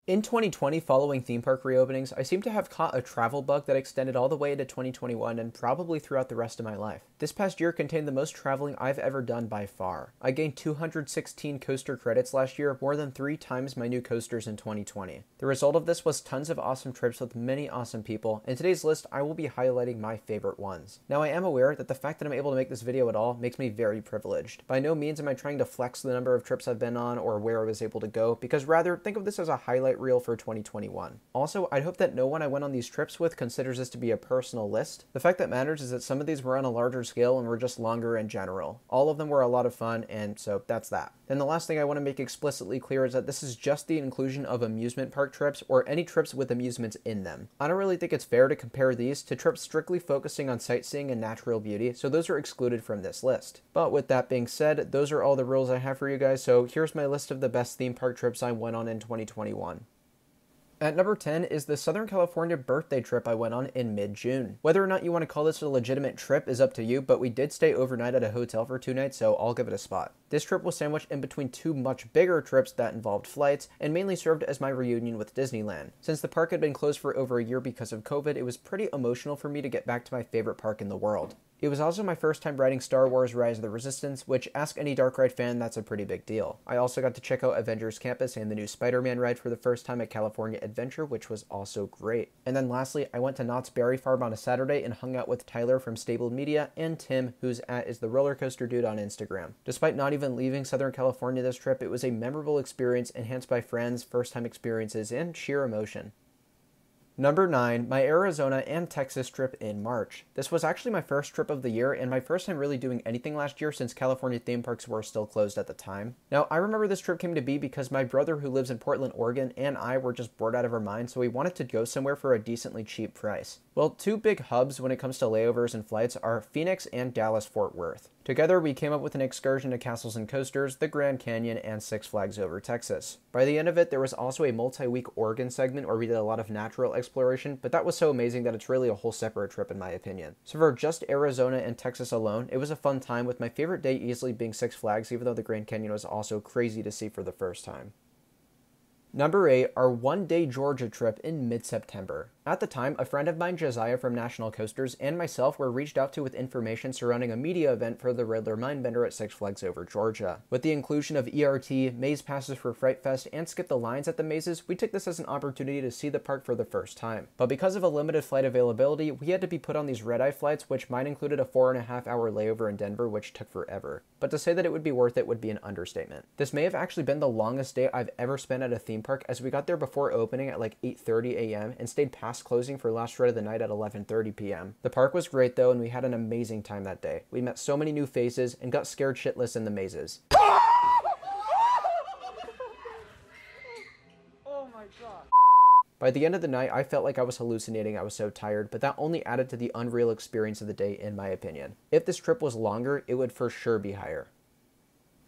In 2020, following theme park reopenings, I seem to have caught a travel bug that extended all the way into 2021 and probably throughout the rest of my life. This past year contained the most traveling I've ever done by far. I gained 216 coaster credits last year, more than 3 times my new coasters in 2020. The result of this was tons of awesome trips with many awesome people. In today's list, I will be highlighting my favorite ones. Now, I am aware that the fact that I'm able to make this video at all makes me very privileged. By no means am I trying to flex the number of trips I've been on or where I was able to go, because rather, think of this as a highlight reel for 2021. Also, I'd hope that no one I went on these trips with considers this to be a personal list. The fact that matters is that some of these were on a larger scale and were just longer in general. All of them were a lot of fun, and so that's that. Then the last thing I want to make explicitly clear is that this is just the inclusion of amusement park trips or any trips with amusements in them. I don't really think it's fair to compare these to trips strictly focusing on sightseeing and natural beauty, so those are excluded from this list. But with that being said, those are all the rules I have for you guys, so here's my list of the best theme park trips I went on in 2021. At number 10 is the Southern California birthday trip I went on in mid-June. Whether or not you want to call this a legitimate trip is up to you, but we did stay overnight at a hotel for 2 nights, so I'll give it a spot. This trip was sandwiched in between 2 much bigger trips that involved flights, and mainly served as my reunion with Disneyland. Since the park had been closed for over a year because of COVID, it was pretty emotional for me to get back to my favorite park in the world. It was also my first time riding Star Wars Rise of the Resistance, which, ask any dark ride fan, that's a pretty big deal. I also got to check out Avengers Campus and the new Spider-Man ride for the first time at California Adventure, which was also great. And then lastly, I went to Knott's Berry Farm on a Saturday and hung out with Tyler from Stable Media and Tim, who's at is the roller coaster dude on Instagram. Despite not even leaving Southern California this trip, it was a memorable experience enhanced by friends, first-time experiences, and sheer emotion. Number 9, my Arizona and Texas trip in March. This was actually my first trip of the year and my first time really doing anything last year since California theme parks were still closed at the time. Now, I remember this trip came to be because my brother who lives in Portland, Oregon, and I were just bored out of our minds, so we wanted to go somewhere for a decently cheap price. Well, 2 big hubs when it comes to layovers and flights are Phoenix and Dallas-Fort Worth. Together, we came up with an excursion to Castles and Coasters, the Grand Canyon, and Six Flags Over Texas. By the end of it, there was also a multi-week Oregon segment where we did a lot of natural exploration, but that was so amazing that it's really a whole separate trip in my opinion. So for just Arizona and Texas alone, it was a fun time, with my favorite day easily being Six Flags, even though the Grand Canyon was also crazy to see for the first time. Number 8, our one-day Georgia trip in mid-September. At the time, a friend of mine, Josiah from National Coasters, and myself were reached out to with information surrounding a media event for the Riddler Mindbender at Six Flags Over Georgia. With the inclusion of ERT, maze passes for Fright Fest, and skip the lines at the mazes, we took this as an opportunity to see the park for the first time. But because of a limited flight availability, we had to be put on these red-eye flights, which mine included a 4.5-hour layover in Denver, which took forever. But to say that it would be worth it would be an understatement. This may have actually been the longest day I've ever spent at a theme park, as we got there before opening at like 8:30 a.m. and stayed past closing for last ride of the night at 11:30 p.m. The park was great though, and we had an amazing time that day. We met so many new faces and got scared shitless in the mazes. Oh my god. By the end of the night, I felt like I was hallucinating. I was so tired, but that only added to the unreal experience of the day in my opinion. If this trip was longer, it would for sure be higher.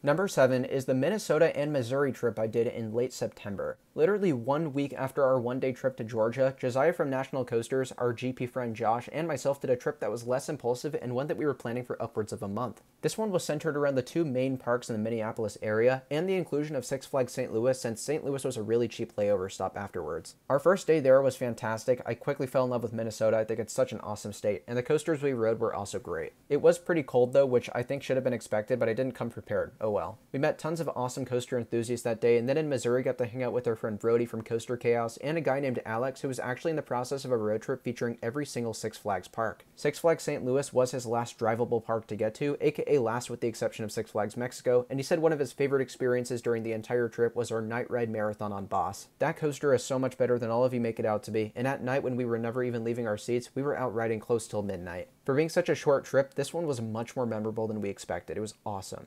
Number 7 is the Minnesota and Missouri trip I did in late September. Literally 1 week after our one-day trip to Georgia, Josiah from National Coasters, our GP friend Josh, and myself did a trip that was less impulsive and one that we were planning for upwards of a month. This one was centered around the 2 main parks in the Minneapolis area and the inclusion of Six Flags St. Louis, since St. Louis was a really cheap layover stop afterwards. Our first day there was fantastic. I quickly fell in love with Minnesota. I think it's such an awesome state, and the coasters we rode were also great. It was pretty cold though, which I think should have been expected, but I didn't come prepared. Oh well. We met tons of awesome coaster enthusiasts that day, and then in Missouri got to hang out with our friend Brody from Coaster Chaos and a guy named Alex who was actually in the process of a road trip featuring every single Six Flags park. Six Flags St. Louis was his last drivable park to get to, aka last with the exception of Six Flags Mexico, and he said one of his favorite experiences during the entire trip was our night ride marathon on Boss. That coaster is so much better than all of you make it out to be, and at night when we were never even leaving our seats, we were out riding close till midnight. For being such a short trip, this one was much more memorable than we expected. It was awesome.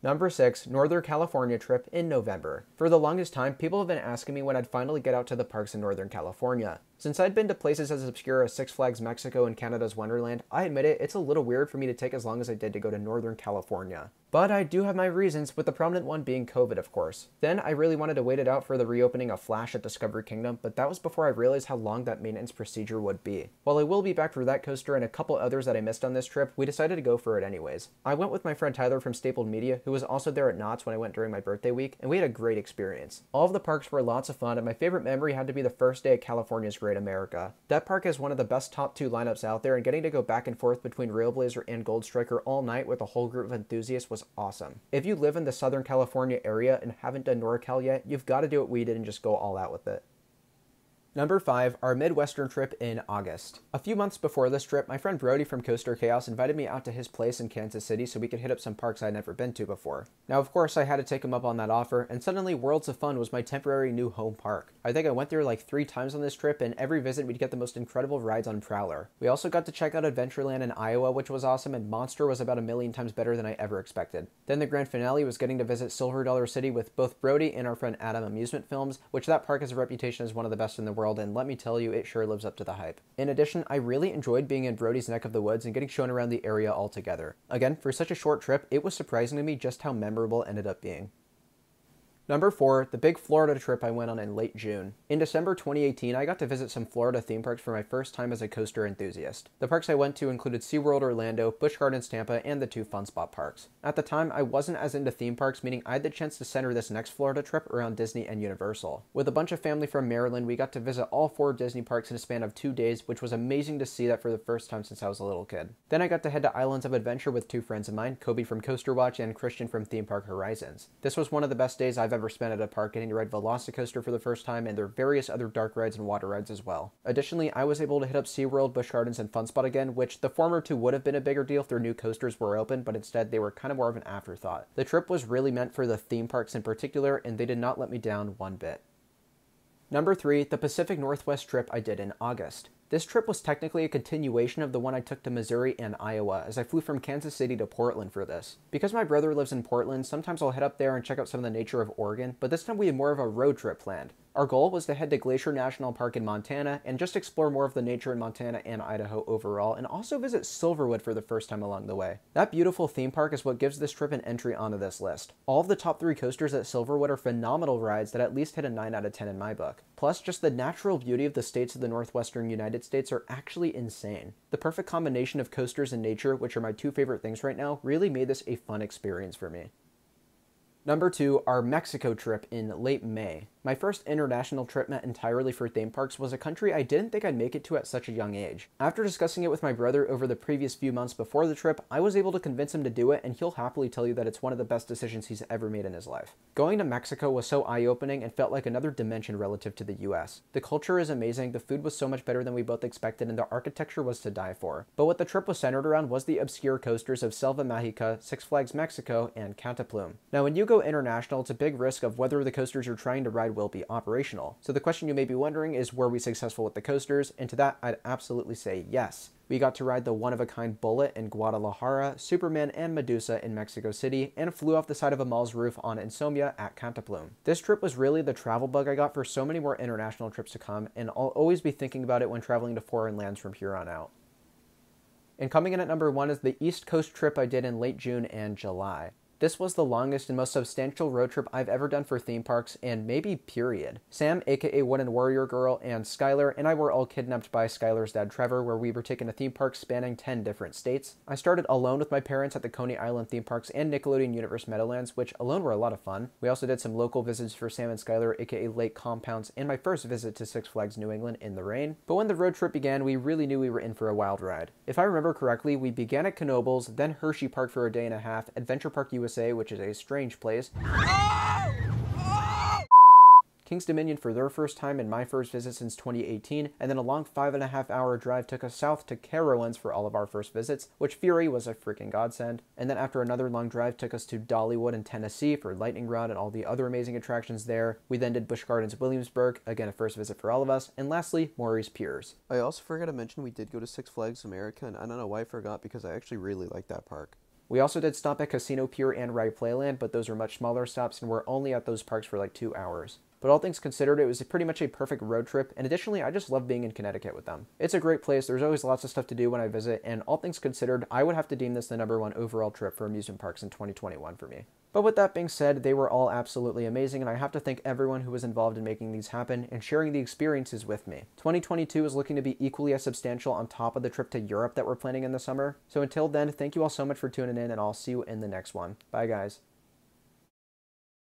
Number 6, Northern California trip in November. For the longest time, people have been asking me when I'd finally get out to the parks in Northern California. Since I'd been to places as obscure as Six Flags Mexico and Canada's Wonderland, I admit it's a little weird for me to take as long as I did to go to Northern California. But I do have my reasons, with the prominent one being COVID, of course. Then I really wanted to wait it out for the reopening of Flash at Discovery Kingdom, but that was before I realized how long that maintenance procedure would be. While I will be back for that coaster and a couple others that I missed on this trip, we decided to go for it anyways. I went with my friend Tyler from Stapled Media, who was also there at Knott's when I went during my birthday week, and we had a great experience. All of the parks were lots of fun, and my favorite memory had to be the first day at California's Great America. That park has one of the best top 2 lineups out there, and getting to go back and forth between Railblazer and Gold Striker all night with a whole group of enthusiasts was awesome. If you live in the Southern California area and haven't done NorCal yet, you've got to do what we did and just go all out with it. Number 5, our Midwestern trip in August. A few months before this trip, my friend Brody from Coaster Chaos invited me out to his place in Kansas City so we could hit up some parks I'd never been to before. Now, of course, I had to take him up on that offer, and suddenly Worlds of Fun was my temporary new home park. I think I went there like 3 times on this trip, and every visit we'd get the most incredible rides on Prowler. We also got to check out Adventureland in Iowa, which was awesome, and Monster was about 1,000,000 times better than I ever expected. Then the grand finale was getting to visit Silver Dollar City with both Brody and our friend Adam Amusement Films, which that park has a reputation as one of the best in the world, and let me tell you, it sure lives up to the hype. In addition, I really enjoyed being in Brody's neck of the woods and getting shown around the area altogether. Again, for such a short trip, it was surprising to me just how memorable it ended up being. Number 4, the big Florida trip I went on in late June. In December 2018, I got to visit some Florida theme parks for my first time as a coaster enthusiast. The parks I went to included SeaWorld Orlando, Busch Gardens Tampa, and the 2 Fun Spot parks. At the time, I wasn't as into theme parks, meaning I had the chance to center this next Florida trip around Disney and Universal. With a bunch of family from Maryland, we got to visit all 4 Disney parks in a span of 2 days, which was amazing to see that for the first time since I was a little kid. Then I got to head to Islands of Adventure with 2 friends of mine, Kobe from Coaster Watch and Christian from Theme Park Horizons. This was one of the best days I've ever spent at a park, getting to ride Velocicoaster for the first time, and there are various other dark rides and water rides as well. Additionally, I was able to hit up SeaWorld, Busch Gardens, and Fun Spot again, which the former 2 would have been a bigger deal if their new coasters were open, but instead they were kind of more of an afterthought. The trip was really meant for the theme parks in particular, and they did not let me down one bit. Number 3, the Pacific Northwest trip I did in August. This trip was technically a continuation of the one I took to Missouri and Iowa, as I flew from Kansas City to Portland for this. Because my brother lives in Portland, sometimes I'll head up there and check out some of the nature of Oregon, but this time we had more of a road trip planned. Our goal was to head to Glacier National Park in Montana and just explore more of the nature in Montana and Idaho overall, and also visit Silverwood for the first time along the way. That beautiful theme park is what gives this trip an entry onto this list. All of the top 3 coasters at Silverwood are phenomenal rides that at least hit a 9 out of 10 in my book. Plus, just the natural beauty of the states of the northwestern United States are actually insane. The perfect combination of coasters and nature, which are my 2 favorite things right now, really made this a fun experience for me. Number 2, our Mexico trip in late May. My first international trip meant entirely for theme parks was a country I didn't think I'd make it to at such a young age. After discussing it with my brother over the previous few months before the trip, I was able to convince him to do it, and he'll happily tell you that it's one of the best decisions he's ever made in his life. Going to Mexico was so eye-opening and felt like another dimension relative to the US. The culture is amazing, the food was so much better than we both expected, and the architecture was to die for. But what the trip was centered around was the obscure coasters of Selva Mágica, Six Flags Mexico, and Cantaplume. Now, when you go international, it's a big risk of whether the coasters you're trying to ride will be operational. So the question you may be wondering is, were we successful with the coasters? And to that, I'd absolutely say yes. We got to ride the one-of-a-kind Bullet in Guadalajara, Superman and Medusa in Mexico City, and flew off the side of a mall's roof on Insomnia at Cantaplume. This trip was really the travel bug I got for so many more international trips to come, and I'll always be thinking about it when traveling to foreign lands from here on out. And coming in at number 1 is the East Coast trip I did in late June and July. This was the longest and most substantial road trip I've ever done for theme parks, and maybe period. Sam, aka Wooden Warrior Girl, and Skylar and I were all kidnapped by Skylar's dad Trevor, where we were taken to theme parks spanning 10 different states. I started alone with my parents at the Coney Island theme parks and Nickelodeon Universe Meadowlands, which alone were a lot of fun. We also did some local visits for Sam and Skylar, aka Lake Compounds, and my first visit to Six Flags New England in the rain. But when the road trip began, we really knew we were in for a wild ride. If I remember correctly, we began at Knoebels, then Hershey Park for a day and a half, Adventure Park USA, which is a strange place, King's Dominion for their first time and my first visit since 2018, and then a long 5.5-hour drive took us south to Carowinds for all of our first visits, which Fury was a freaking godsend, and then after another long drive took us to Dollywood in Tennessee for Lightning Rod and all the other amazing attractions there. We then did Busch Gardens Williamsburg, again a first visit for all of us, and lastly, Maurice Piers. I also forgot to mention we did go to Six Flags America, and I don't know why I forgot because I actually really like that park. We also did stop at Casino Pier and Ride Playland, but those are much smaller stops and we're only at those parks for like 2 hours. but all things considered, it was pretty much a perfect road trip, and additionally, I just love being in Connecticut with them. It's a great place, there's always lots of stuff to do when I visit, and all things considered, I would have to deem this the #1 overall trip for amusement parks in 2021 for me. But with that being said, they were all absolutely amazing, and I have to thank everyone who was involved in making these happen and sharing the experiences with me. 2022 is looking to be equally as substantial on top of the trip to Europe that we're planning in the summer. So until then, thank you all so much for tuning in, and I'll see you in the next one. Bye, guys.